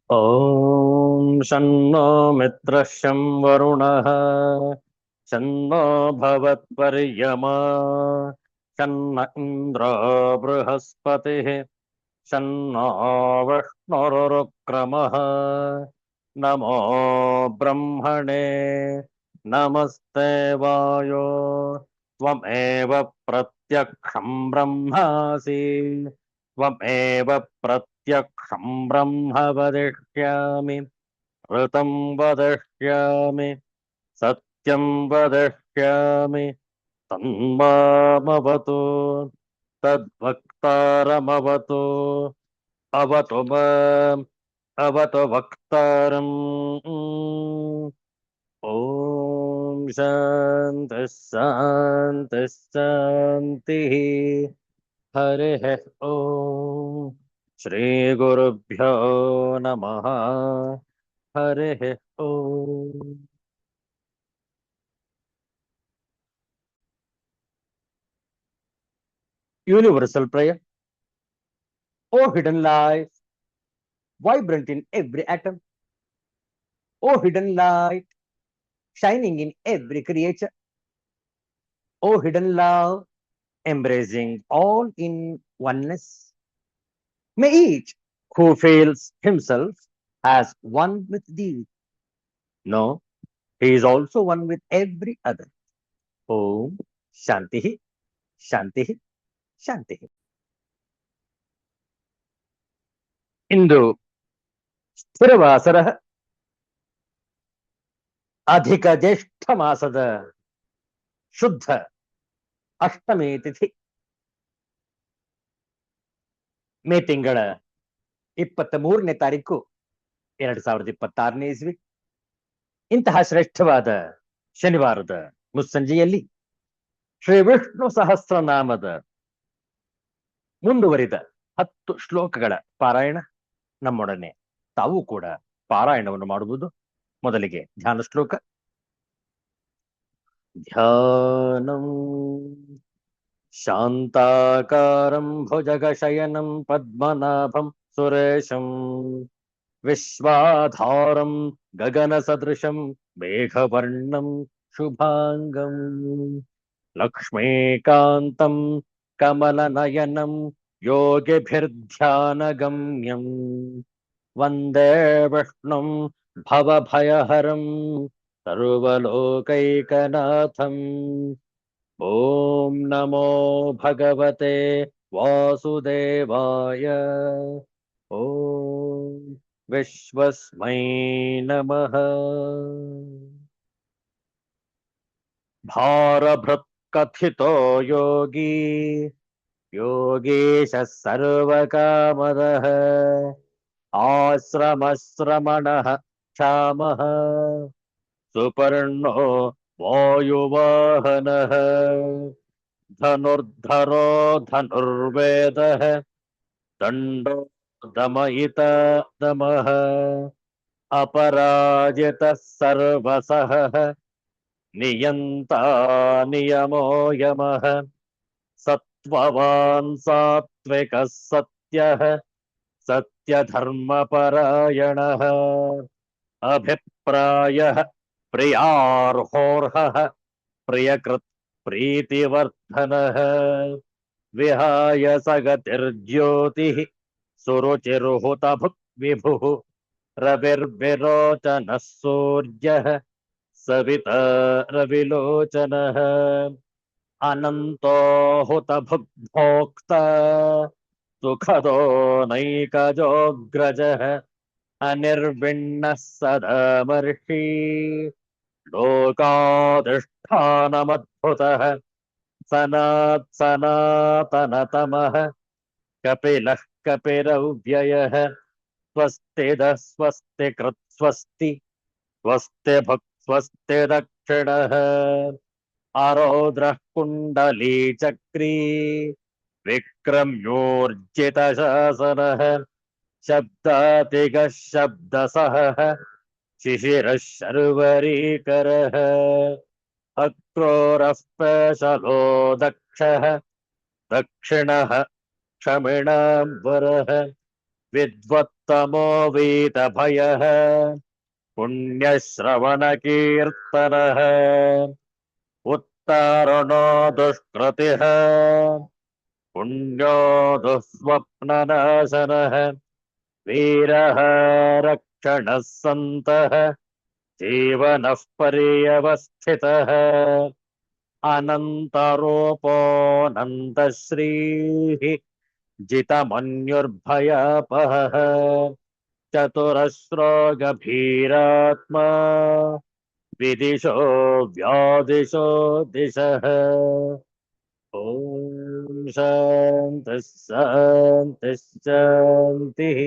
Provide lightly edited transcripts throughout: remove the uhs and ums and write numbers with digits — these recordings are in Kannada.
ॐ शन्नो मित्रः शं वरुणः शन्नो भवत्पर्यमा शन्न इन्द्रो बृहस्पतिः शन्नो विष्णुरुक्रमः नमो ब्रह्मणे नमस्ते वायो त्वमेव प्रत्यक्षं ब्रह्मासि त्वमेव प्रत्यक्षं ब्रह्म वदिष्यामि ऋतं वदिष्यामि सत्यं वदिष्यामि तन्मामवतु तद्वक्तारमवतु अवतु माम् अवतु वक्तारम् ॐ शान्तिः शान्तिः शान्तिः हरिः ॐ श्रीगुरुभ्यो नमः हरिः ॐ Universal prayer. O hidden light, vibrant in every atom. O hidden light, shining in every creature. O hidden love, embracing all in oneness. May each who feels himself as one with thee know he is also one with every other. Om Shanti Shanti Shanti. ಇಂದು ಸ್ಥಿರವಾಸರ ಅಧಿಕ ಜ್ಯೇಷ್ಠ ಮಾಸದ ಶುದ್ಧ ಅಷ್ಟಮಿ ತಿಥಿ ಮೇ ತಿಂಗಳ 23ನೇ ತಾರೀಕು 2026ನೇ ಇಸ್ವಿ. ಇಂತಹ ಶ್ರೇಷ್ಠವಾದ ಶನಿವಾರದ ಮುಸ್ಸಂಜೆಯಲ್ಲಿ ಶ್ರೀ ವಿಷ್ಣು ಸಹಸ್ರನಾಮದ ಮುಂದುವರಿದ 10 ಶ್ಲೋಕಗಳ ಪಾರಾಯಣ ನಮ್ಮೊಡನೆ ತಾವು ಕೂಡ ಪಾರಾಯಣವನ್ನು ಮಾಡುವುದು. ಮೊದಲಿಗೆ ಧ್ಯಾನ ಶ್ಲೋಕ. ಧ್ಯಾನಂ ಶಾಂತಾಕಾರಂ ಭುಜಗಶಯನಂ ಪದ್ಮನಾಭಂ ಸುರೇಶಂ ವಿಶ್ವಾಧಾರಂ ಗಗನ ಸದೃಶಂ ಮೇಘವರ್ಣಂ ಶುಭಾಂಗಂ ಲಕ್ಷ್ಮೀಕಾಂತಂ ಕಮಲನಯನಂ ಯೋಗಿಭಿರ್ಧ್ಯಾನಗಮ್ಯಂ ವಂದೇ ವಿಷ್ಣುಂ ಭವಭಯಹರಂ ಸರ್ವಲೋಕೈಕನಾಥಂ. ಓಂ ನಮೋ ಭಗವತೆ ವಾಸುದೇವಾಯ. ಓಂ ವಿಶ್ವಸ್ಮೈ ನಮಃ. ಭಾರಭೃತ್ ಕಥಿತೋ ಯೋಗಿ ಯೋಗೀಶ ಸರ್ವಕಾಮದಃ ಆಶ್ರಮಶ್ರಮಣಃ ಕ್ಷಾಮಃ ಸುಪರ್ಣೋ ವಾಯುವಾಹನಃ ಧನುರ್ಧರೋ ಧನುರ್ವೇದಃ ದಂಡೋ ದಮಯಿತಾ ದಮಃ ಅಪರಾಜಿತಃ ಸರ್ವಸಃ ನಿಯಂತಾ ನಿಯಮೋ ಯಮಃ ಸತ್ವವಾನ್ ಸಾತ್ವಿಕಃ ಸತ್ಯಃ ಸತ್ಯಧರ್ಮಪರಾಯಣಃ ಅಭಿಪ್ರಾಯಃ ಪ್ರಿಯಾರ್ಹೋರ್ಹಃ ಪ್ರಿಯಕೃತ್ ಪ್ರೀತಿವರ್ಧನಃ ವಿಹಾಯ ಸಗತಿರ್ಜ್ಯೋತಿಃ ಸುರುಚಿರ್ಹುತಭುಕ್ ವಿಭುಃ ರವಿರ್ವಿರೋಚನಃ ಸೂರ್ಯಃ ಸವಿತಾ ರವಿಲೋಚನಃ ಅನಂತೋ ಹುತಭುಗ್ಭೋಕ್ತಾ ಸುಖದೋ ನೈಕಜೋಗ್ರಜಃ ಅನಿರ್ವಿಣ್ಣಃ ಸದಾಮರ್ಷಿ ಲೋಕಾಧಿಷ್ಠಾನಮದ್ಭುತಃ ಸನಾತ್ ಸನಾತನತಮಃ ಕಪಿಲಃ ಕಪಿರವ್ಯಯಃ ಸ್ವಸ್ತಿದಃ ಸ್ವಸ್ತಿ ಕೃತ್ ಸ್ವಸ್ತಿ ಸ್ವಸ್ತಿ ಭುಕ್ ಸ್ವಸ್ತಿ ದಕ್ಷಿಣಃ ಆರೌದ್ರಃ ಕುಂಡಲೀ ಚಕ್ರೀ ವಿಕ್ರಮ್ಯೋರ್ಜಿತ ಶಾಸನಃ ಶಬ್ದಾತಿಗಃ ಶಬ್ದಸಹಃ ಶಿಶಿರಃ ಶರ್ವರೀಕರಃ ಅಕ್ರೋರಃ ಪೇಶಲೋ ದಕ್ಷಃ ದಕ್ಷಿಣಃ ಕ್ಷಮಿಣಾಂಬರಃ विद्वत्तमो वीतभयः पुण्यश्रवणकीर्तनः उत्तारणो दुष्कृतिः पुण्यो दुःस्वप्ननाशनः वीरः रक्षणः सन्तः जीवनः पर्यवस्थितः अनन्तरूपोऽनन्तश्रीः जितमन्युर्भयापहः चतुरस्रो गभीरात्मा विदिशो व्यादिशो दिशः ॐ शान्तिः शान्तिः शान्तिः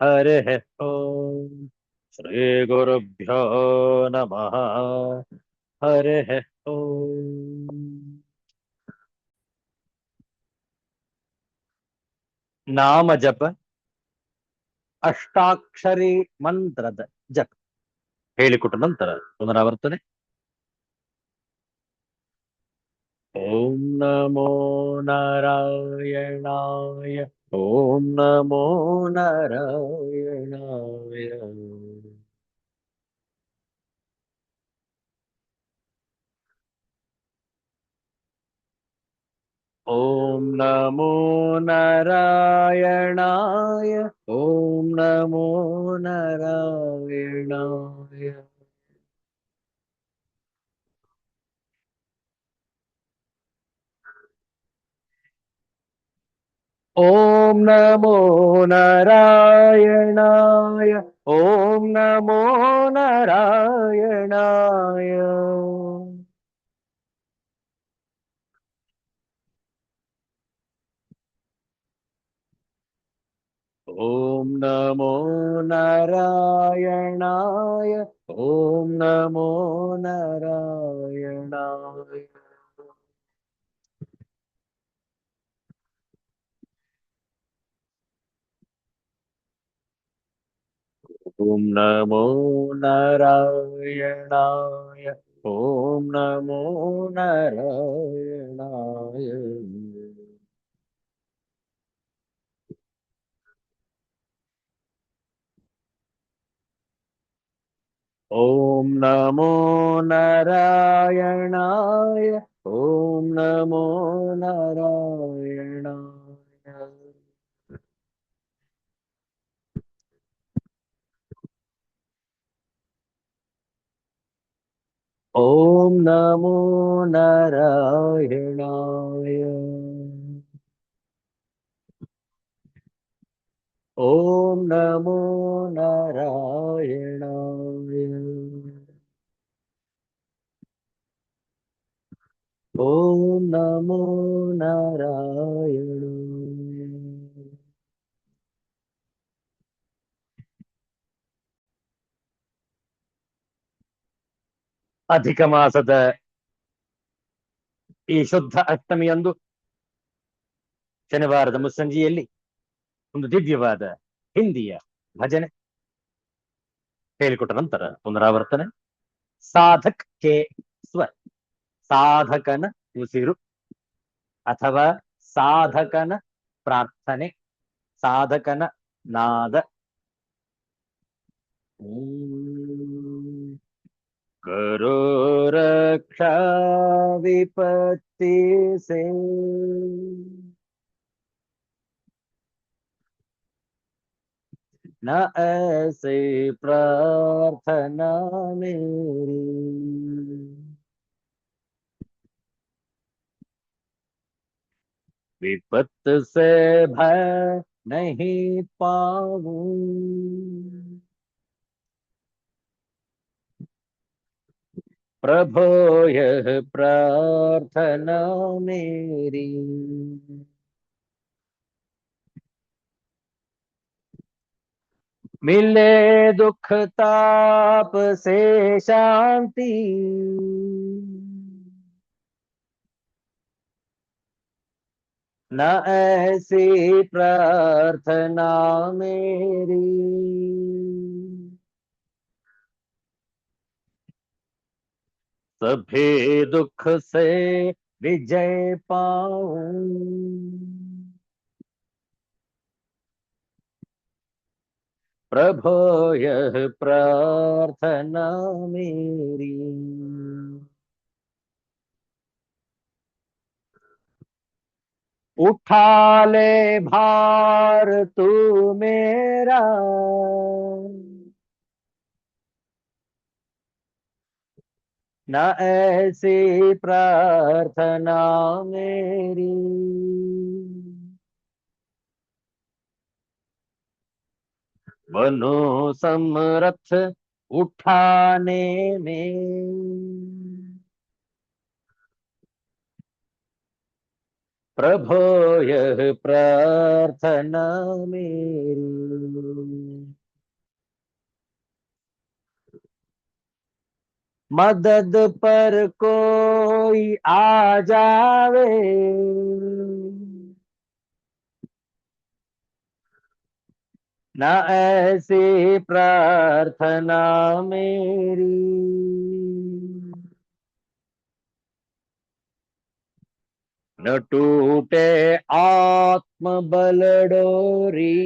हरिः ॐ श्रीगुरुभ्यो नमः हरिः ॐ ನಾಮ ಜಪ ಅಷ್ಟಾಕ್ಷರಿ ಮಂತ್ರದ ಜಪ ಹೇಳಿಕೊಟ್ಟ ನಂತರ ಪುನರಾವರ್ತನೆ. ಓಂ ನಮೋ ನಾರಾಯಣಾಯ ಓಂ ನಮೋ ನಾರಾಯಣಾಯ ಓಂ ನಮೋ ನಾರಾಯಣಾಯ ಓಂ ನಮೋ ನಾರಾಯಣಾಯ ಓಂ ನಮೋ ನಾರಾಯಣಾಯ ಓಂ ನಮೋ ನಾರಾಯಣಾಯ ಓಂ ನಮೋ ನಾರಾಯಣಾಯ ಓಂ ನಮೋ ನಾರಾಯಣಾಯ ಓಂ ನಮೋ ನಾರಾಯಣಾಯ ಓಂ ನಮೋ ನಾರಾಯಣಾಯ ಓಂ ನಮೋ ನಾರಾಯಣಾಯ ಓಂ ನಮೋ ನಾರಾಯಣಾಯ ಓಂ ನಮೋ ನಾರಾಯಣಾಯ ಓಂ ನಮೋ ನಾರಾಯಣಾಯ ಓಂ ನಮೋ ನಾರಾಯಣಾಯ ಅಧಿಕ ಮಾಸದ ಈ ಶುದ್ಧ ಅಷ್ಟಮಿಯಂದು ಶನಿವಾರದ ಮುಸ್ಸಂಜೆಯಲ್ಲಿ ಒಂದು ದಿವ್ಯವಾದ ಹಿಂದಿಯ ಭಜನೆ ಹೇಳಿಕೊಟ್ಟ ನಂತರ ಪುನರಾವರ್ತನೆ. ಸಾಧಕ್ ಕೆ ಸ್ವರ್, ಸಾಧಕನ ಉಸಿರು ಅಥವಾ ಸಾಧಕನ ಪ್ರಾರ್ಥನೆ, ಸಾಧಕನ ನಾದ. करो रक्षा विपत्ति से न ऐसे प्रार्थना मेरी, विपत्त से भय नहीं पाऊं, प्रभो यह प्रार्थना मेरी. मिले दुख ताप से शांति, न ऐसी प्रार्थना मेरी, सभी दुख से विजय पाऊं, प्रभो यह प्रार्थना मेरी। उठा ले भार तू मेरा, न ऐसी प्रार्थना मेरी। बनो समर्थ उठाने में, प्रभो यह प्रार्थना मेरी। मदद पर कोई आ जावे, न ऐसी प्रार्थना मेरी। न टूटे आत्म बल डोरी,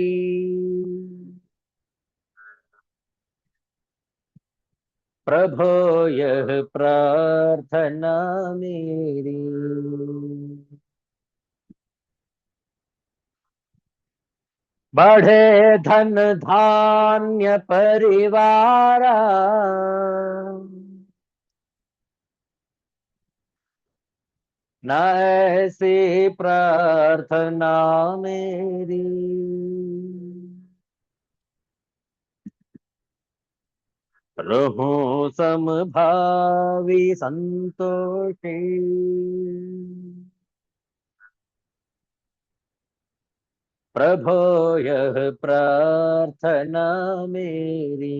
प्रभो यह प्रार्थना मेरी। बढ़े धन धान्य परिवारा, न ऐसी प्रार्थना मेरी। रहूं समभावी संतोषी, प्रभो यह प्रार्थना मेरी।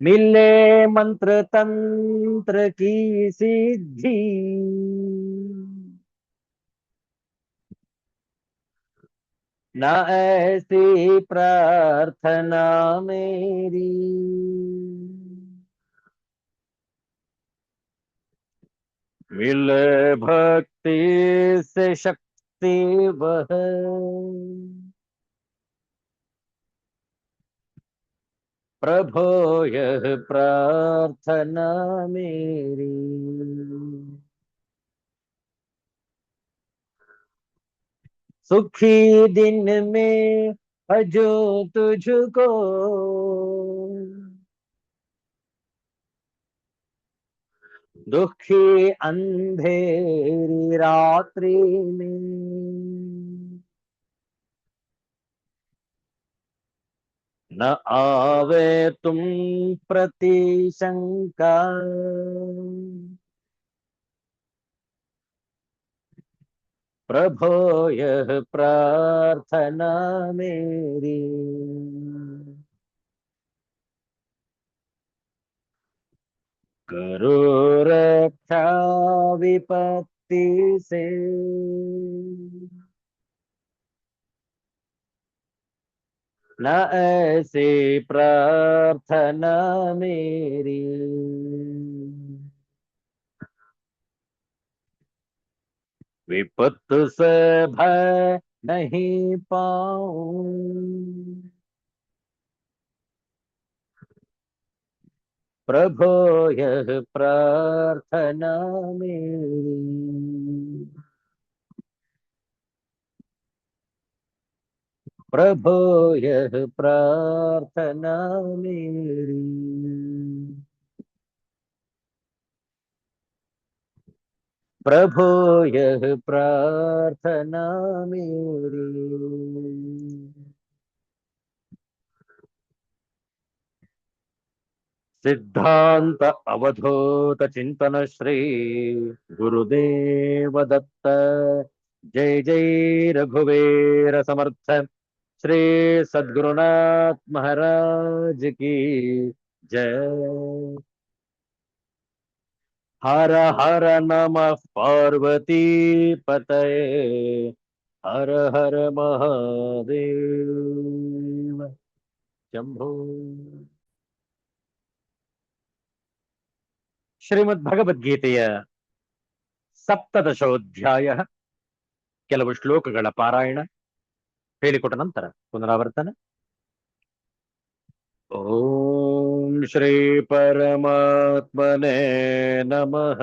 मिले मंत्र तंत्र की सिद्धि, न ऐसी प्रार्थना मेरी। मिले भक्ति से शक्ति वह, प्रभो यह प्रार्थना मेरी। सुखी दिन में भजो तुझको, दुखी अंधेरी रात्रि में, न आवे तुम प्रति शंका, प्रभो यह प्रार्थना मेरी। करो रक्षा विपत्ति से, न ऐसी प्रार्थना मेरी। विपत्त से भय नहीं पाऊं, प्रभो यह प्रार्थना मेरी। प्रभो यह प्रार्थना मेरी। प्रभो यह प्रार्थना मेरी। सिद्धांत अवधूत चिंतन श्री गुरुदेव दत्त। जय जय रघुवीर समर्थ श्री सद्गुरुनाथ महाराज की जय। हर हर नमः पार्वती पतये, हर हर महादेव शंभो। श्रीमद्भगवद्गीतेय सप्तदशोऽध्यायः ಕೆಲವು ಶ್ಲೋಕಗಳ ಪಾರಾಯಣ ಹೇಳಿಕೊಟ್ಟ ನಂತರ ಪುನರಾವರ್ತನೆ. ಓಂ ಶ್ರೀ ಪರಮಾತ್ಮನೇ ನಮಃ.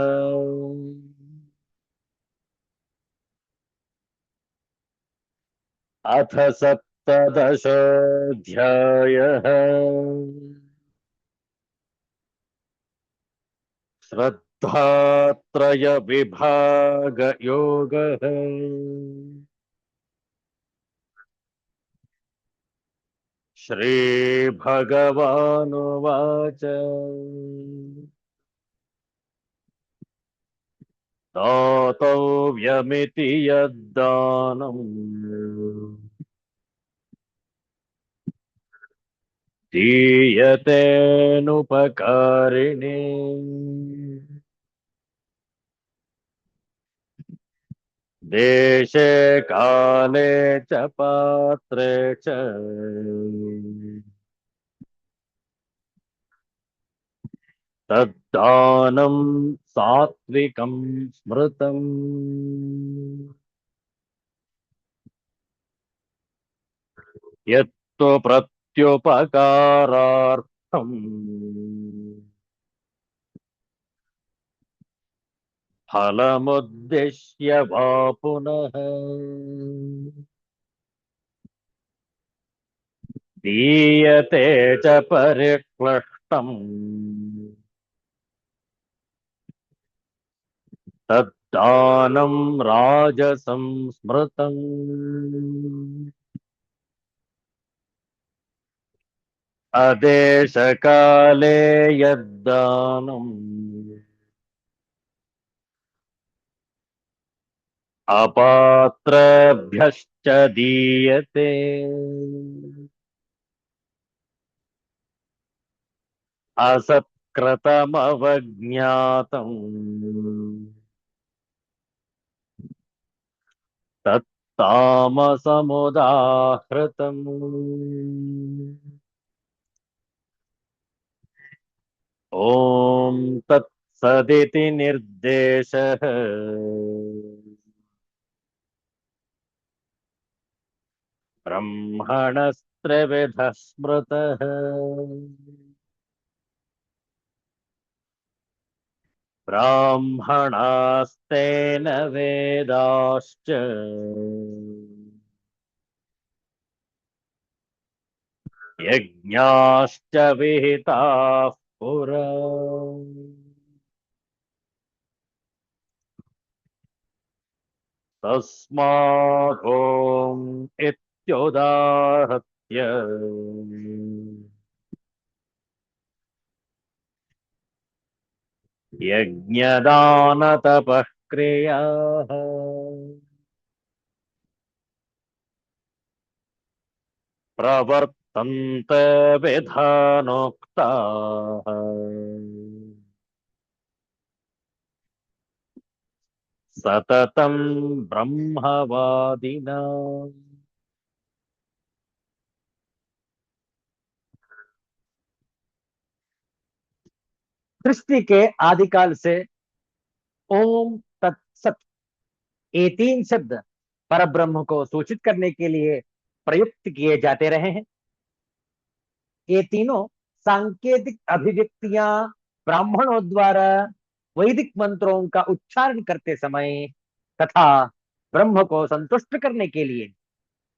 ಅಥ ಸಪ್ತದಶೋऽಧ್ಯಾಯಃ. ಶ್ರದ್ಧಾತ್ರಯ ವಿಭಾಗ ಯೋಗಃ. ಶ್ರೀ ಭಗವಾನುವಾಚ. दातव्यमिति यद्दानम् दीयतेऽनुपकारिणे देशे काले च पात्रे च तद्दानं सात्विकं स्मृतम्. यत्तु प्रत्युपकारार्थम् फलमुद्दिश्य वा पुनः दीयते च परिक्लिष्टम् तद्दानं राजसं स्मृतम्. अदेशकाले यद्दानम् अपात्रभ्यश्च दीयते असत्कृतमवज्ञातम् तत्तामसमुदाहृतम्. ॐ तत्सदिति निर्देशः ब्रह्मणस्त्रिविधः स्मृतः. ब्राह्मणास्तेन वेदाश्च यज्ञाश्च विहिताः पुरा. तस्मादोम् इत्युदाहृत्य यज्ञदानतपः क्रियाः प्रवर्तन्त विधानोक्ताः सततं ब्रह्मवादिना. सृष्टि के आदिकाल से ओम तत्सत ये तीन शब्द परब्रह्म को सूचित करने के लिए प्रयुक्त किए जाते रहे हैं. ये तीनों सांकेतिक अभिव्यक्तियां ब्राह्मणों द्वारा वैदिक मंत्रों का उच्चारण करते समय तथा ब्रह्म को संतुष्ट करने के लिए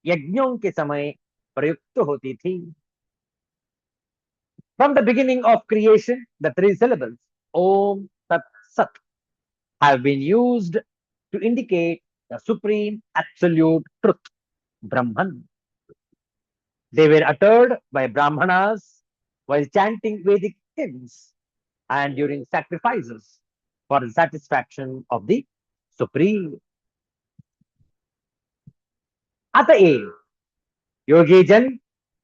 यज्ञों के समय प्रयुक्त होती थी. From the beginning of creation, the three syllables Om Tat Sat have been used to indicate the supreme absolute truth, Brahman. They were uttered by Brahmanas while chanting Vedic hymns and during sacrifices for the satisfaction of the Supreme. अतएव योगी जन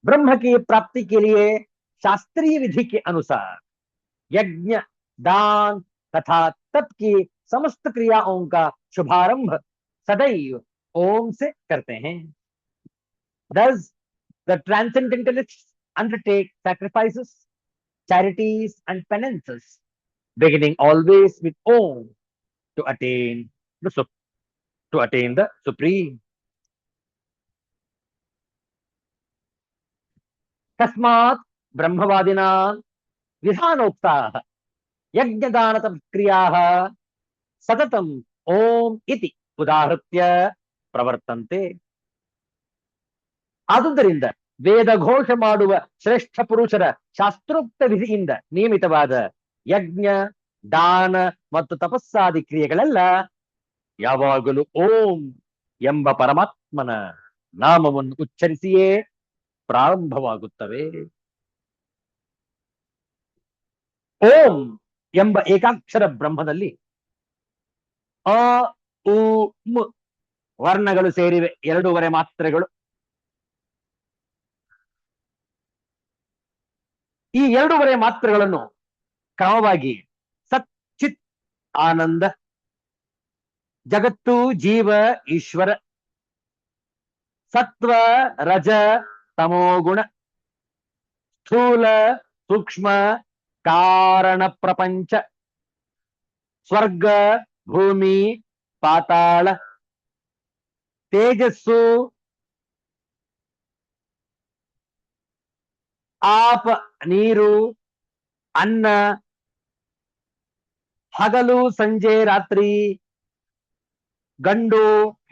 ब्रह्म की प्राप्ति के लिए शास्त्रीय विधि के अनुसार यज्ञ, दान तथा तप की समस्त क्रियाओं का शुभारंभ सदैव ओम से करते हैं. Thus, the transcendentalists undertake sacrifices, charities, and penances, beginning always with Om to attain the Supreme. to attain the supreme. तस्मात् ब्रह्मवादिना विधानोक्ताः यज्ञदानतपक्रियाः सततम् ओम इति ಉದಾಹೃತ್ಯ ಪ್ರವರ್ತಂತೆ. ಆದುದರಿಂದ ವೇದ ಘೋಷ ಮಾಡುವ ಶ್ರೇಷ್ಠ ಪುರುಷರ ಶಾಸ್ತ್ರೋಕ್ತ ವಿಧಿಯಿಂದ ನಿಯಮಿತವಾದ ಯಜ್ಞ, ದಾನ ಮತ್ತು ತಪಸ್ಸಾದಿ ಕ್ರಿಯೆಗಳೆಲ್ಲ ಯಾವಾಗಲೂ ಓಂ ಎಂಬ ಪರಮಾತ್ಮನ ನಾಮವನ್ನು ಉಚ್ಚರಿಸಿಯೇ ಪ್ರಾರಂಭವಾಗುತ್ತವೆ. ಓಂ ಎಂಬ ಏಕಾಕ್ಷರ ಬ್ರಹ್ಮದಲ್ಲಿ ಅ ಉ ಮ್ ವರ್ಣಗಳು ಸೇರಿವೆ, 2.5 ಮಾತ್ರೆಗಳು. ಈ 2.5 ಮಾತ್ರೆಗಳನ್ನು ಕ್ರಮವಾಗಿ ಸಚ್ಚಿತ್ ಆನಂದ, ಜಗತ್ತು, ಜೀವ, ಈಶ್ವರ, ಸತ್ವ, ರಜ, ತಮೋಗುಣ, ಸ್ಥೂಲ, ಸೂಕ್ಷ್ಮ, ಕಾರಣ ಪ್ರಪಂಚ, ಸ್ವರ್ಗ, ಭೂಮಿ, ಪಾತಾಳ, ತೇಜಸ್ಸು, ಆಪ ನೀರು, ಅನ್ನ, ಹಗಲು ಸಂಜೆ ರಾತ್ರಿ, ಗಂಡು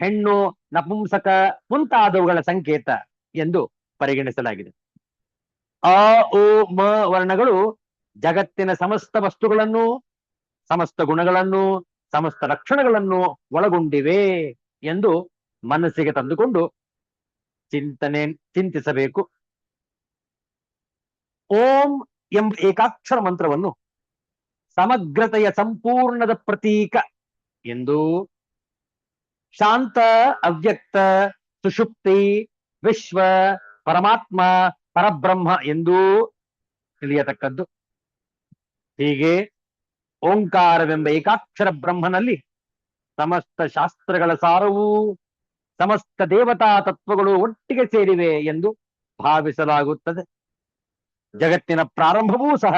ಹೆಣ್ಣು ನಪುಂಸಕ ಮುಂತಾದವುಗಳ ಸಂಕೇತ ಎಂದು ಪರಿಗಣಿಸಲಾಗಿದೆ. ಅ ಉ ಮ ವರ್ಣಗಳು ಜಗತ್ತಿನ ಸಮಸ್ತ ವಸ್ತುಗಳನ್ನು, ಸಮಸ್ತ ಗುಣಗಳನ್ನು, ಸಮಸ್ತ ಲಕ್ಷಣಗಳನ್ನು ಒಳಗೊಂಡಿವೆ ಎಂದು ಮನಸ್ಸಿಗೆ ತಂದುಕೊಂಡು ಚಿಂತಿಸಬೇಕು. ಓಂ ಎಂಬ ಏಕಾಕ್ಷರ ಮಂತ್ರವನ್ನು ಸಮಗ್ರತೆಯ ಸಂಪೂರ್ಣದ ಪ್ರತೀಕ ಎಂದು, ಶಾಂತ, ಅವ್ಯಕ್ತ, ಸುಷುಪ್ತಿ, ವಿಶ್ವ, ಪರಮಾತ್ಮ, ಪರಬ್ರಹ್ಮ ಎಂದೂ ತಿಳಿಯತಕ್ಕದ್ದು. ಹೀಗೆ ಓಂಕಾರವೆಂಬ ಏಕಾಕ್ಷರ ಬ್ರಹ್ಮನಲ್ಲಿ ಸಮಸ್ತ ಶಾಸ್ತ್ರಗಳ ಸಾರವೂ ಸಮಸ್ತ ದೇವತಾ ತತ್ವಗಳು ಒಟ್ಟಿಗೆ ಸೇರಿವೆ ಎಂದು ಭಾವಿಸಲಾಗುತ್ತದೆ. ಜಗತ್ತಿನ ಪ್ರಾರಂಭವೂ ಸಹ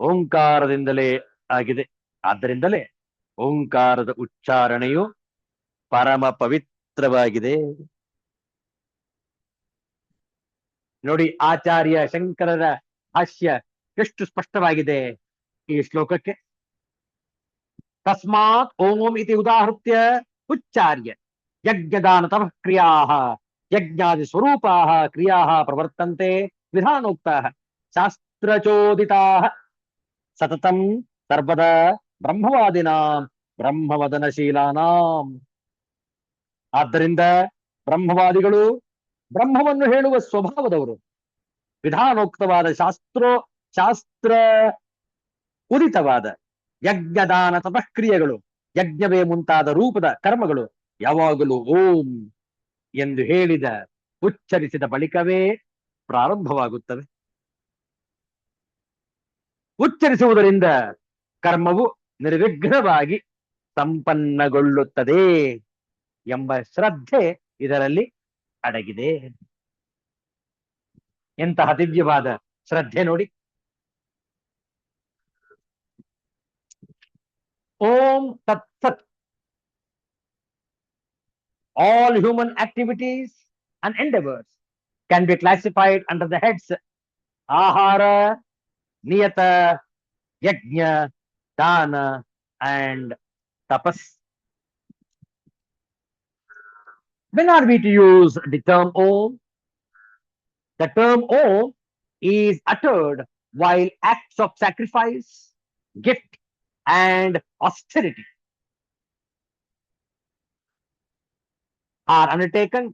ಓಂಕಾರದಿಂದಲೇ ಆಗಿದೆ. ಆದ್ದರಿಂದಲೇ ಓಂಕಾರದ ಉಚ್ಚಾರಣೆಯು ಪರಮ ಪವಿತ್ರವಾಗಿದೆ. ನೋಡಿ, ಆಚಾರ್ಯ ಶಂಕರರ ಭಾಷ್ಯ ಎಷ್ಟು ಸ್ಪಷ್ಟವಾಗಿದೆ ಈ ಶ್ಲೋಕಕ್ಕೆ. ತಸ್ಮಾತ್ ಓಂ ಇತಿ ಉದಾಹೃತ್ಯ ಉಚ್ಚಾರ್ಯ ಯಜ್ಞದಾನ ತಪಃ ಕ್ರಿಯಾಃ ಯಜ್ಞಾದಿ ಸ್ವರೂಪಾಃ ಕ್ರಿಯಾಃ ಪ್ರವರ್ತಂತೆ ವಿಧಾನೋಕ್ತಾಃ ಶಾಸ್ತ್ರಚೋದಿತಾಃ ಸತತಂ ಸರ್ವದಾ ಬ್ರಹ್ಮವಾದಿನಾಂ ಬ್ರಹ್ಮವದನಶೀಲಾನಾಂ. ಆದ್ದರಿಂದ ಬ್ರಹ್ಮವಾದಿಗಳು ಬ್ರಹ್ಮವನ್ನು ಹೇಳುವ ಸ್ವಭಾವದವರು. ವಿಧಾನೋಕ್ತವಾದ ಶಾಸ್ತ್ರ ಉದಿತವಾದ ಯಜ್ಞದಾನ ತಪಕ್ರಿಯೆಗಳು, ಯಜ್ಞವೇ ಮುಂತಾದ ರೂಪದ ಕರ್ಮಗಳು ಯಾವಾಗಲೂ ಓಂ ಎಂದು ಹೇಳಿದ ಉಚ್ಚರಿಸಿದ ಬಳಿಕವೇ ಪ್ರಾರಂಭವಾಗುತ್ತವೆ. ಉಚ್ಚರಿಸುವುದರಿಂದ ಕರ್ಮವು ನಿರ್ವಿಘ್ನವಾಗಿ ಸಂಪನ್ನಗೊಳ್ಳುತ್ತದೆ ಎಂಬ ಶ್ರದ್ಧೆ ಇದರಲ್ಲಿ ಅಡಗಿದೆ. ಎಂತಹ ದಿವ್ಯವಾದ ಶ್ರದ್ಧೆ ನೋಡಿ. ಓಂ ತತ್ಸತ್. All human activities and endeavors can be classified under the heads ahara, niyata, yajna, dana and tapas. When are we to use the term Om? The term Om is uttered while acts of sacrifice, gift and austerity are undertaken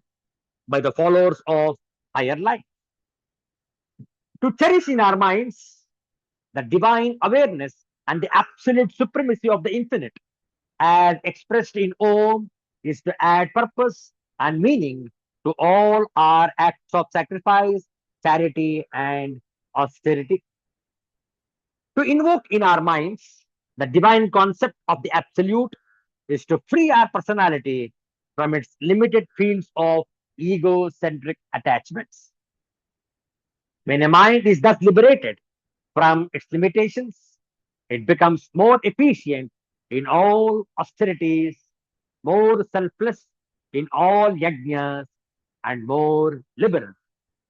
by the followers of higher life. To cherish in our minds the divine awareness and the absolute supremacy of the infinite as expressed in Om is to add purpose and meaning to all our acts of sacrifice, charity and austerity. To invoke in our minds the divine concept of the absolute is to free our personality from its limited fields of egocentric attachments. When a mind is thus liberated from its limitations, it becomes more efficient in all austerities more selfless in all yajnas, and more liberal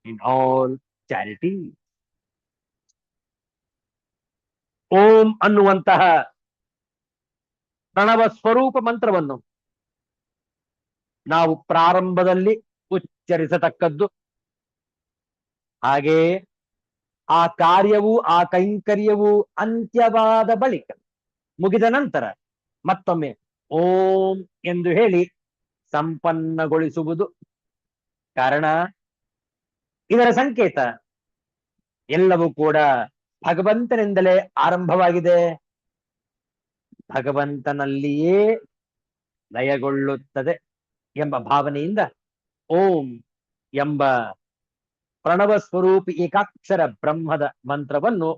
in all charity. ಓಂ ಅನ್ನುವಂತಹ ಪ್ರಣವ ಸ್ವರೂಪ ಮಂತ್ರವನ್ನು ನಾವು ಪ್ರಾರಂಭದಲ್ಲಿ ಉಚ್ಚರಿಸತಕ್ಕದ್ದು. ಹಾಗೆಯೇ ಆ ಕಾರ್ಯವು, ಆ ಕೈಂಕರ್ಯವು ಅಂತ್ಯವಾದ ಬಳಿಕ, ಮುಗಿದ ನಂತರ ಮತ್ತೊಮ್ಮೆ ಓಂ ಎಂದು ಹೇಳಿ ಸಂಪನ್ನಗೊಳಿಸುವುದು. ಕಾರಣ, ಇದರ ಸಂಕೇತ ಎಲ್ಲವೂ ಕೂಡ ಭಗವಂತನಿಂದಲೇ ಆರಂಭವಾಗಿದೆ, ಭಗವಂತನಲ್ಲಿಯೇ ಲಯಗೊಳ್ಳುತ್ತದೆ ಎಂಬ ಭಾವನೆಯಿಂದ ಓಂ ಎಂಬ ಪ್ರಣವ ಸ್ವರೂಪಿ ಏಕಾಕ್ಷರ ಬ್ರಹ್ಮದ ಮಂತ್ರವನ್ನು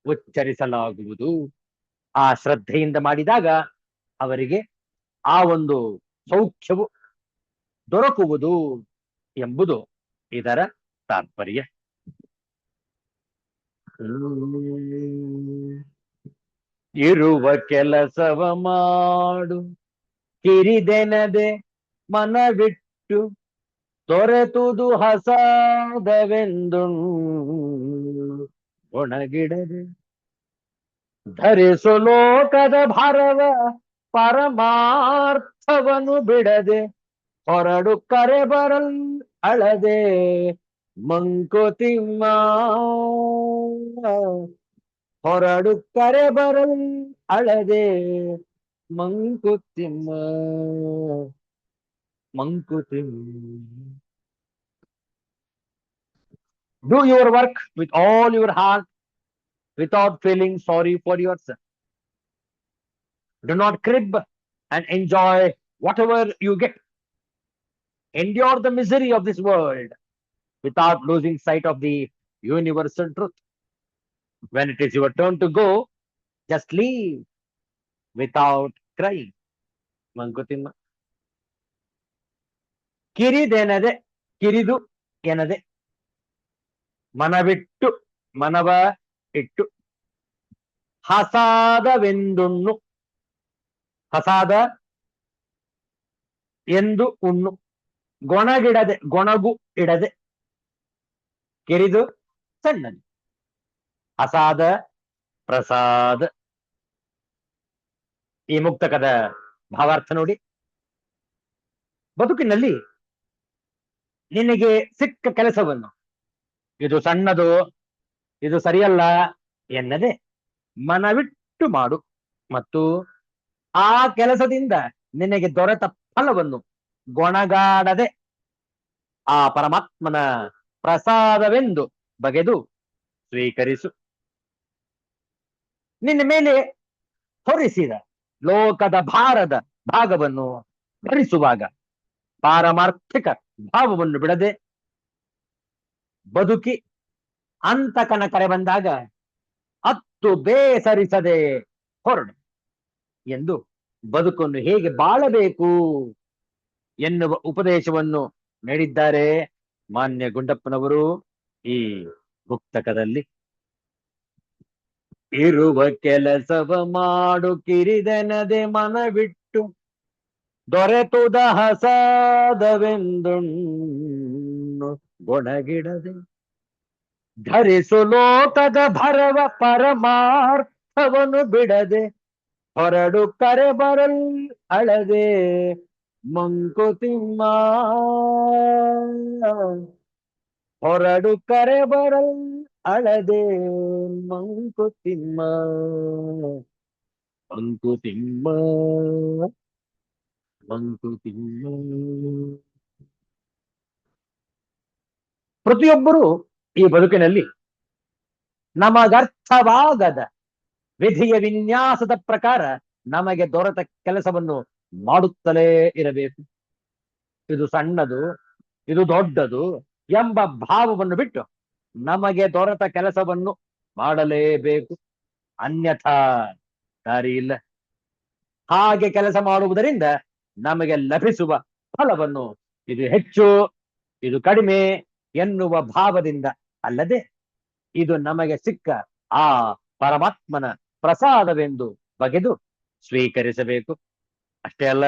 ಉಚ್ಚರಿಸಲಾಗುವುದು. ಆ ಶ್ರದ್ಧೆಯಿಂದ ಮಾಡಿದಾಗ ಅವರಿಗೆ ಆ ಒಂದು ಸೌಖ್ಯವು ದೊರಕುವುದು ಎಂಬುದು ಇದರ ತಾತ್ಪರ್ಯ. ಇರುವ ಕೆಲಸವ ಮಾಡು ಕಿರಿದೆನದೆ ಮನವಿಟ್ಟು ತೊರೆತುದು ಹಸಾದವೆಂದು ಒಣಗಿಡದೆ ಧರಿಸು ಲೋಕದ ಭಾರವ ಪರಮಾರ್ಥವನು ಬಿಡದೆ ಹೊರಡು ಕರೆ ಬರಲ್ ಅಳದೆ ಮಂಕುತಿಮ್ಮ ಹೊರಡು ಕರೆ ಬರಲ್ ಅಳದೆ Mankutimma Mankutimma. Do your work with all your heart without feeling sorry for yourself. Do not crib and enjoy whatever you get. Endure the misery of this world without losing sight of the universal truth. When it is your turn to go, just leave without crying. Mankutimma. ಕಿರಿದೆನದೆ, ಕಿರಿದು ಎನದೆ, ಮನವಿಟ್ಟು, ಮನವ ಇಟ್ಟು, ಹಸಾದವೆಂದುಣ್ಣು, ಹಸಾದ ಎಂದು ಉಣ್ಣು, ಗೊಣಗಿಡದೆ, ಗೊಣಗು ಇಡದೆ, ಕಿರಿದು ಸಣ್ಣದು, ಹಸಾದ ಪ್ರಸಾದ. ಈ ಮುಕ್ತಕದ ಭಾವಾರ್ಥ ನೋಡಿ. ಬದುಕಿನಲ್ಲಿ ನಿನಗೆ ಸಿಕ್ಕ ಕೆಲಸವನ್ನು ಇದು ಸಣ್ಣದು, ಇದು ಸರಿಯಲ್ಲ ಎನ್ನದೆ ಮನವಿಟ್ಟು ಮಾಡು, ಮತ್ತು ಆ ಕೆಲಸದಿಂದ ನಿನಗೆ ದೊರೆತ ಫಲವನ್ನು ಗೊಣಗಾಡದೆ ಆ ಪರಮಾತ್ಮನ ಪ್ರಸಾದವೆಂದು ಬಗೆದು ಸ್ವೀಕರಿಸು. ನಿನ್ನ ಮೇಲೆ ಹೊರಿಸಿದ ಲೋಕದ ಭಾರದ ಭಾಗವನ್ನು ಭರಿಸುವಾಗ ಪಾರಮಾರ್ಥಿಕ ಭಾವವನ್ನು ಬಿಡದೆ ಬದುಕಿ ಅಂತಕನ ಕರೆ ಬಂದಾಗ ಅತ್ತು ಬೇಸರಿಸದೆ ಹೊರಡು ಎಂದು ಬದುಕನ್ನು ಹೇಗೆ ಬಾಳಬೇಕು ಎನ್ನುವ ಉಪದೇಶವನ್ನು ನೀಡಿದ್ದಾರೆ ಮಾನ್ಯ ಗುಂಡಪ್ಪನವರು ಈ ಮುಕ್ತಕದಲ್ಲಿ. ಇರುವ ಕೆಲಸವ ಮಾಡು ಕಿರಿದೆನದೆ ಮನವಿಟ್ಟು ದೊರೆತುದ ಹಸಾದವೆಂದುಣ್ಣು ಗೊಣಗಿಡದೆ ಧರಿಸು ಲೋಕದ ಭರವ ಪರಮಾರ್ಥವನು ಬಿಡದೆ ಹೊರಡು ಕರೆ ಬರಲ್ ಅಳದೆ ಮಂಕುತಿಮ್ಮ ಹೊರಡು ಕರೆ ಬರಲ್ ಅಳದೆ ಮಂಕುತಿಮ್ಮ ಮಂಕುತಿಮ್ಮ ಮಂಕುತಿಮ್ಮ. ಪ್ರತಿಯೊಬ್ಬರೂ ಈ ಬದುಕಿನಲ್ಲಿ ನಮಗರ್ಥವಾಗದ ವಿಧಿಯ ವಿನ್ಯಾಸದ ಪ್ರಕಾರ ನಮಗೆ ದೊರೆತ ಕೆಲಸವನ್ನು ಮಾಡುತ್ತಲೇ ಇರಬೇಕು. ಇದು ಸಣ್ಣದು, ಇದು ದೊಡ್ಡದು ಎಂಬ ಭಾವವನ್ನು ಬಿಟ್ಟು ನಮಗೆ ದೊರೆತ ಕೆಲಸವನ್ನು ಮಾಡಲೇಬೇಕು, ಅನ್ಯಥಾ ದಾರಿ ಇಲ್ಲ. ಹಾಗೆ ಕೆಲಸ ಮಾಡುವುದರಿಂದ ನಮಗೆ ಲಭಿಸುವ ಫಲವನ್ನು ಇದು ಹೆಚ್ಚು, ಇದು ಕಡಿಮೆ ಎನ್ನುವ ಭಾವದಿಂದ ಅಲ್ಲದೆ ಇದು ನಮಗೆ ಸಿಕ್ಕ ಆ ಪರಮಾತ್ಮನ ಪ್ರಸಾದವೆಂದು ಬಗೆದು ಸ್ವೀಕರಿಸಬೇಕು. ಅಷ್ಟೇ ಅಲ್ಲ,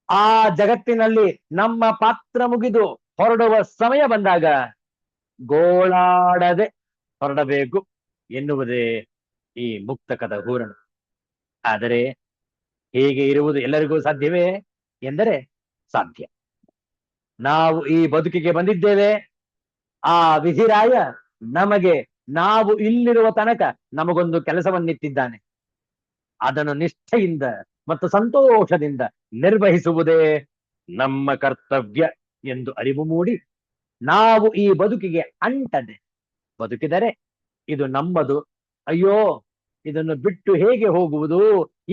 ಆ ಜಗತ್ತಿನಲ್ಲಿ ನಮ್ಮ ಪಾತ್ರ ಮುಗಿದು ಹೊರಡುವ ಸಮಯ ಬಂದಾಗ ಗೋಳಾಡದೆ ಹೊರಡಬೇಕು ಎನ್ನುವುದೇ ಈ ಮುಕ್ತಕದ ಹೂರಣ. ಆದರೆ ಹೀಗೆ ಇರುವುದು ಎಲ್ಲರಿಗೂ ಸಾಧ್ಯವೇ ಎಂದರೆ ಸಾಧ್ಯ. ನಾವು ಈ ಬದುಕಿಗೆ ಬಂದಿದ್ದೇವೆ. ಆ ವಿಧಿರಾಯ ನಮಗೆ ನಾವು ಇಲ್ಲಿರುವ ತನಕ ನಮಗೊಂದು ಕೆಲಸವನ್ನಿತ್ತಿದ್ದಾನೆ. ಅದನ್ನು ನಿಷ್ಠೆಯಿಂದ ಮತ್ತು ಸಂತೋಷದಿಂದ ನಿರ್ವಹಿಸುವುದೇ ನಮ್ಮ ಕರ್ತವ್ಯ ಎಂದು ಅರಿವು ಮೂಡಿ ನಾವು ಈ ಬದುಕಿಗೆ ಅಂಟದೆ ಬದುಕಿದರೆ ಇದು ನಮ್ಮದು, ಅಯ್ಯೋ ಇದನ್ನು ಬಿಟ್ಟು ಹೇಗೆ ಹೋಗುವುದು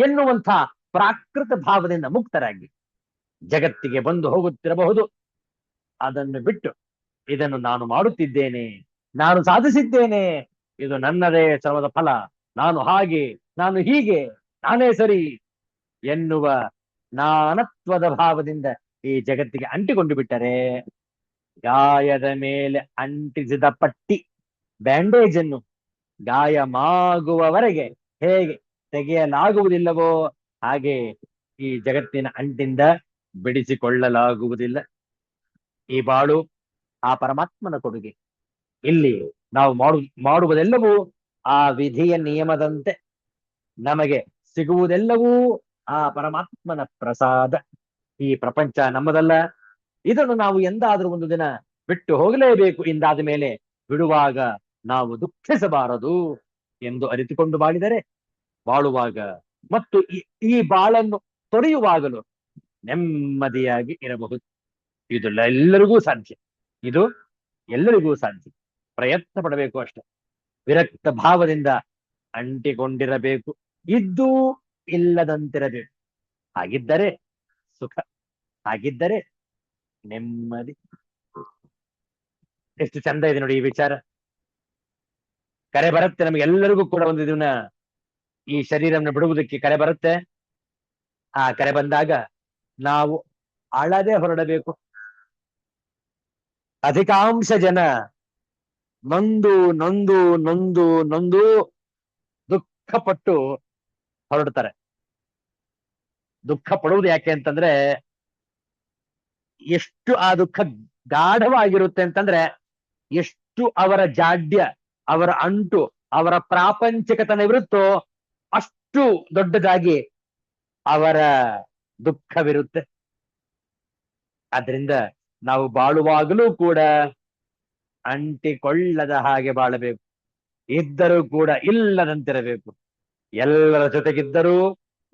ಎನ್ನುವಂಥ ಪ್ರಾಕೃತ ಭಾವದಿಂದ ಮುಕ್ತರಾಗಿ ಜಗತ್ತಿಗೆ ಬಂದು ಹೋಗುತ್ತಿರಬಹುದು. ಅದನ್ನು ಬಿಟ್ಟು ಇದನ್ನು ನಾನು ಮಾಡುತ್ತಿದ್ದೇನೆ, ನಾನು ಸಾಧಿಸಿದ್ದೇನೆ, ಇದು ನನ್ನದೇ ಶ್ರಮದ ಫಲ, ನಾನು ಹಾಗೆ, ನಾನು ಹೀಗೆ, ನಾನೇ ಸರಿ ಎನ್ನುವ ನಾನತ್ವದ ಭಾವದಿಂದ ಈ ಜಗತ್ತಿಗೆ ಅಂಟಿಕೊಂಡು ಬಿಟ್ಟರೆ ಗಾಯದ ಮೇಲೆ ಅಂಟಿಸಿದ ಪಟ್ಟಿ ಬ್ಯಾಂಡೇಜ್ ಅನ್ನು ಗಾಯ ಮಾಗುವವರೆಗೆ ಹೇಗೆ ತೆಗೆಯಲಾಗುವುದಿಲ್ಲವೋ ಹಾಗೆ ಈ ಜಗತ್ತಿನ ಅಂಟಿಂದ ಬಿಡಿಸಿಕೊಳ್ಳಲಾಗುವುದಿಲ್ಲ. ಈ ಬಾಳು ಆ ಪರಮಾತ್ಮನ ಕೊಡುಗೆ. ಇಲ್ಲಿ ನಾವು ಮಾಡುವುದೆಲ್ಲವೂ ಆ ವಿಧಿಯ ನಿಯಮದಂತೆ. ನಮಗೆ ಸಿಗುವುದೆಲ್ಲವೂ ಆ ಪರಮಾತ್ಮನ ಪ್ರಸಾದ. ಈ ಪ್ರಪಂಚ ನಮ್ಮದಲ್ಲ. ಇದನ್ನು ನಾವು ಎಂದಾದ್ರೂ ಒಂದು ದಿನ ಬಿಟ್ಟು ಹೋಗಲೇಬೇಕು. ಇಂದಾದ ಮೇಲೆ ಬಿಡುವಾಗ ನಾವು ದುಃಖಿಸಬಾರದು ಎಂದು ಅರಿತುಕೊಂಡು ಬಾಳಿದರೆ ಬಾಳುವಾಗ ಮತ್ತು ಈ ಬಾಳನ್ನು ತೊರೆಯುವಾಗಲೂ ನೆಮ್ಮದಿಯಾಗಿ ಇರಬಹುದು. ಇದು ಎಲ್ಲರಿಗೂ ಸಾಧ್ಯ. ಇದು ಎಲ್ಲರಿಗೂ ಸಾಧ್ಯ. ಪ್ರಯತ್ನ ಪಡಬೇಕು ಅಷ್ಟೆ. ವಿರಕ್ತ ಭಾವದಿಂದ ಅಂಟಿಕೊಂಡಿರಬೇಕು, ಇದ್ದೂ ಇಲ್ಲದಂತಿರಬೇಕು. ಹಾಗಿದ್ದರೆ ಸುಖ, ಹಾಗಿದ್ದರೆ ನೆಮ್ಮದಿ. ಎಷ್ಟು ಚಂದ ಇದೆ ನೋಡಿ ಈ ವಿಚಾರ. ಕರೆ ಬರುತ್ತೆ ನಮಗೆ ಎಲ್ಲರಿಗೂ ಕೂಡ ಒಂದು ದಿನ ಈ ಶರೀರವನ್ನು ಬಿಡುವುದಕ್ಕೆ ಕರೆ ಬರುತ್ತೆ. ಆ ಕರೆ ಬಂದಾಗ ನಾವು ಅಳದೆ ಹೊರಡಬೇಕು. ಅಧಿಕಾಂಶ ಜನ ನೊಂದು ನೊಂದು ನೊಂದು ನೊಂದು ದುಃಖಪಟ್ಟು ಹೊರಡ್ತಾರೆ. ದುಃಖ ಪಡುವುದು ಯಾಕೆ ಅಂತಂದ್ರೆ ಎಷ್ಟು ಆ ದುಃಖ ಗಾಢವಾಗಿರುತ್ತೆ ಅಂತಂದ್ರೆ ಎಷ್ಟು ಅವರ ಜಾಡ್ಯ, ಅವರ ಅಂಟು, ಅವರ ಪ್ರಾಪಂಚಿಕತನವಿರುತ್ತೋ ಅಷ್ಟು ದೊಡ್ಡದಾಗಿ ಅವರ ದುಃಖವಿರುತ್ತೆ. ಆದ್ರಿಂದ ನಾವು ಬಾಳುವಾಗಲೂ ಕೂಡ ಅಂಟಿಕೊಳ್ಳದ ಹಾಗೆ ಬಾಳಬೇಕು. ಇದ್ದರೂ ಕೂಡ ಇಲ್ಲದಂತಿರಬೇಕು. ಎಲ್ಲರ ಜೊತೆಗಿದ್ದರೂ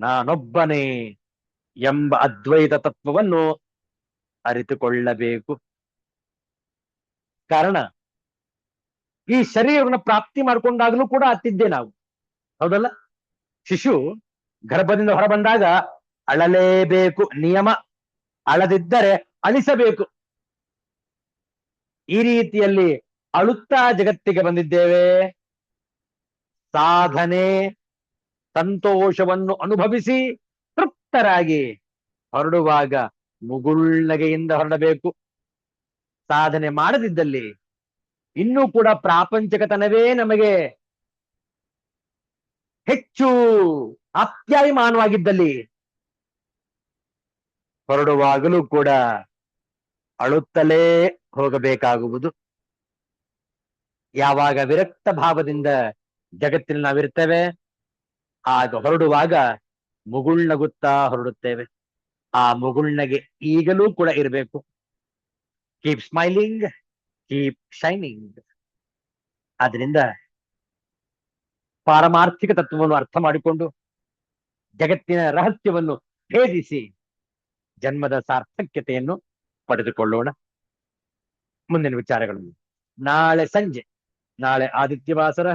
ನಾನೊಬ್ಬನೇ ಎಂಬ ಅದ್ವೈತ ತತ್ವವನ್ನು ಅರಿತುಕೊಳ್ಳಬೇಕು. ಕಾರಣ ಈ ಶರೀರವನ್ನು ಪ್ರಾಪ್ತಿ ಮಾಡ್ಕೊಂಡಾಗಲೂ ಕೂಡ ಅತ್ತಿದ್ದೆ ನಾವು, ಹೌದಲ್ಲ? ಶಿಶು ಗರ್ಭದಿಂದ ಹೊರಬಂದಾಗ ಅಳಲೇಬೇಕು, ನಿಯಮ. ಅಳದಿದ್ದರೆ ಅಳಿಸಬೇಕು. ಈ ರೀತಿಯಲ್ಲಿ ಅಳುತ್ತಾ ಜಗತ್ತಿಗೆ ಬಂದಿದ್ದೇವೆ. ಸಾಧನೆ, ಸಂತೋಷವನ್ನು ಅನುಭವಿಸಿ ತೃಪ್ತರಾಗಿ ಹೊರಡುವಾಗ ಮುಗುಳ್ನಗೆಯಿಂದ ಹೊರಡಬೇಕು. ಸಾಧನೆ ಮಾಡದಿದ್ದಲ್ಲಿ ಇನ್ನೂ ಕೂಡ ಪ್ರಾಪಂಚಿಕತನವೇ ನಮಗೆ ಹೆಚ್ಚು ಆಪ್ಯಾಯಮಾನವಾಗಿದ್ದಲ್ಲಿ ಹೊರಡುವಾಗಲೂ ಕೂಡ ಅಳುತ್ತಲೇ ಹೋಗಬೇಕಾಗುವುದು. ಯಾವಾಗ ವಿರಕ್ತ ಭಾವದಿಂದ ಜಗತ್ತಿನಲ್ಲಿ ನಾವಿರ್ತೇವೆ ಆಗ ಹೊರಡುವಾಗ ಮುಗುಳ್ನಗುತ್ತಾ ಹೊರಡುತ್ತೇವೆ. ಆ ಮುಗುಳ್ನಗೆ ಈಗಲೂ ಕೂಡ ಇರಬೇಕು. Keep smiling, keep shining. ಆದ್ರಿಂದ ಪಾರಮಾರ್ಥಿಕ ತತ್ವವನ್ನು ಅರ್ಥ ಮಾಡಿಕೊಂಡು ಜಗತ್ತಿನ ರಹಸ್ಯವನ್ನು ಭೇದಿಸಿ ಜನ್ಮದ ಸಾರ್ಥಕ್ಯತೆಯನ್ನು ಪಡೆದುಕೊಳ್ಳೋಣ. ಮುಂದಿನ ವಿಚಾರಗಳನ್ನು ನಾಳೆ ಆದಿತ್ಯವಾಸರ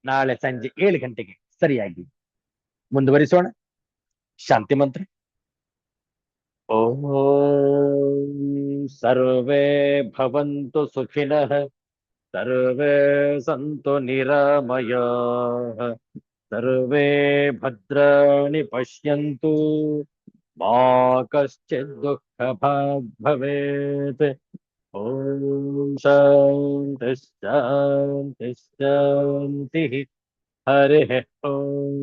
ನಾಳೆ ಸಂಜೆ 7 ಗಂಟೆಗೆ ಸರಿಯಾಗಿ ಮುಂದುವರಿಸೋಣ. ಶಾಂತಿ ಮಂತ್ರ. ಓಂ ಸರ್ವೇ ಭವಂತು ಸುಖಿನಃ, ಸರ್ವೇ ಸಂತು ನಿರಾಮಯಾಃ, ಸರ್ವೇ ಭದ್ರಾಣಿ ಪಶ್ಯಂತು, ಮಾ ಕಶ್ಚಿತ್ ದುಃಖ ಭಾಗ್ ಭವೇತ್. ಓಂ ಶಾಂತಿ ಶಾಂತಿ ಶಾಂತಿ. ಹರಿ ಓಂ.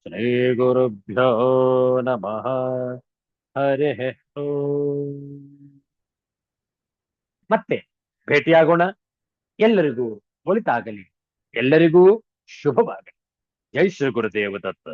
ಶ್ರೀ ಗುರುಭ್ಯೋ ನಮಃ. ಹರೇ ಓಂ. ಮತ್ತೆ ಭೇಟಿಯಾಗೋಣ. ಎಲ್ಲರಿಗೂ ಒಳಿತಾಗಲಿ. ಎಲ್ಲರಿಗೂ ಶುಭವಾಗಲಿ. ಜೈ ಶ್ರೀ ಗುರುದೇವ ದತ್ತ.